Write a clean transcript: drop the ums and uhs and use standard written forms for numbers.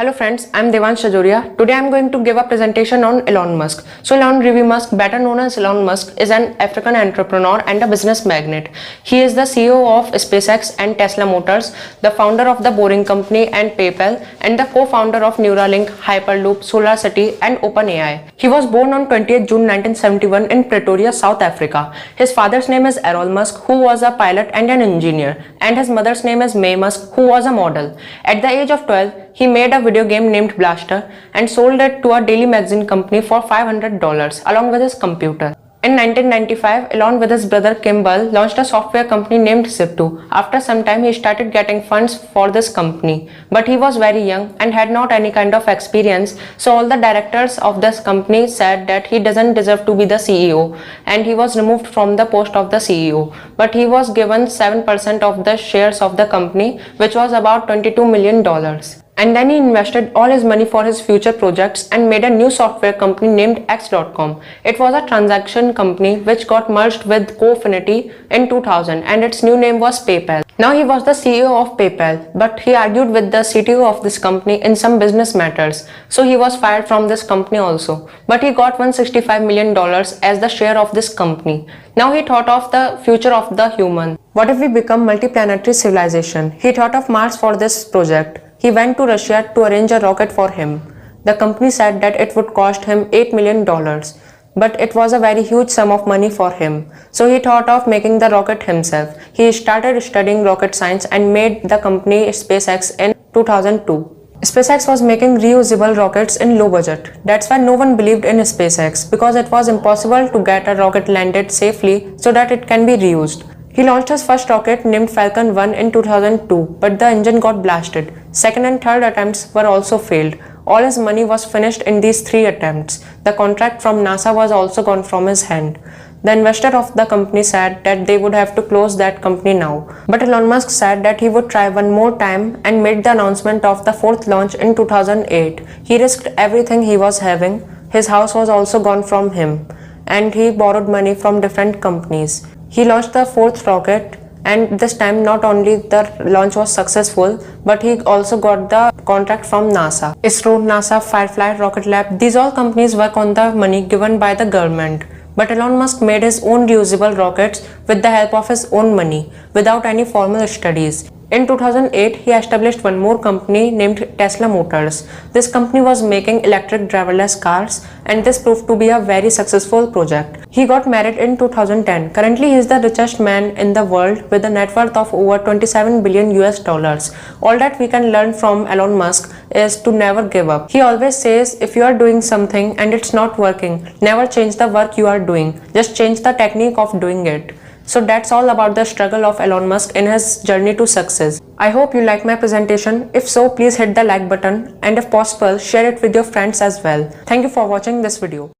Hello friends, I am Devansh Shajoria. Today I am going to give a presentation on Elon Musk. So Elon Reeve Musk, better known as Elon Musk, is an African entrepreneur and a business magnate. He is the CEO of SpaceX and Tesla Motors, the founder of the Boring Company and PayPal, and the co-founder of Neuralink, Hyperloop, SolarCity and OpenAI. He was born on 20th June 1971 in Pretoria, South Africa. His father's name is Errol Musk, who was a pilot and an engineer, and his mother's name is Mae Musk, who was a model. At the age of 12, he made a video game named Blaster and sold it to a daily magazine company for $500 along with his computer. In 1995, Elon with his brother Kimball launched a software company named Zip2. After some time, he started getting funds for this company. But he was very young and had not any kind of experience. So all the directors of this company said that he doesn't deserve to be the CEO. And he was removed from the post of the CEO. But he was given 7% of the shares of the company, which was about $22 million. And then he invested all his money for his future projects and made a new software company named X.com. It was a transaction company which got merged with Cofinity in 2000 and its new name was PayPal. Now he was the CEO of PayPal, but he argued with the CTO of this company in some business matters. So he was fired from this company also. But he got $165 million as the share of this company. Now he thought of the future of the human. What if we become multiplanetary civilization? He thought of Mars for this project. He went to Russia to arrange a rocket for him. The company said that it would cost him $8 million, but it was a very huge sum of money for him. So he thought of making the rocket himself. He started studying rocket science and made the company SpaceX in 2002. SpaceX was making reusable rockets in low budget. That's why no one believed in SpaceX, because it was impossible to get a rocket landed safely so that it can be reused. He launched his first rocket named Falcon 1 in 2002, but the engine got blasted. Second and third attempts were also failed. All his money was finished in these 3 attempts. The contract from NASA was also gone from his hand. The investor of the company said that they would have to close that company now. But Elon Musk said that he would try one more time and made the announcement of the 4th launch in 2008. He risked everything he was having. His house was also gone from him, and he borrowed money from different companies. He launched the 4th rocket, and this time not only the launch was successful, but he also got the contract from NASA. ISRO, NASA, Firefly, Rocket Lab, these all companies work on the money given by the government. But Elon Musk made his own reusable rockets with the help of his own money, without any formal studies. In 2008, he established one more company named Tesla Motors. This company was making electric driverless cars, and this proved to be a very successful project. He got married in 2010. Currently, he is the richest man in the world with a net worth of over 27 billion US dollars. All that we can learn from Elon Musk is to never give up. He always says, if you are doing something and it's not working, never change the work you are doing. Just change the technique of doing it. So that's all about the struggle of Elon Musk in his journey to success. I hope you like my presentation. If so, please hit the like button and if possible, share it with your friends as well. Thank you for watching this video.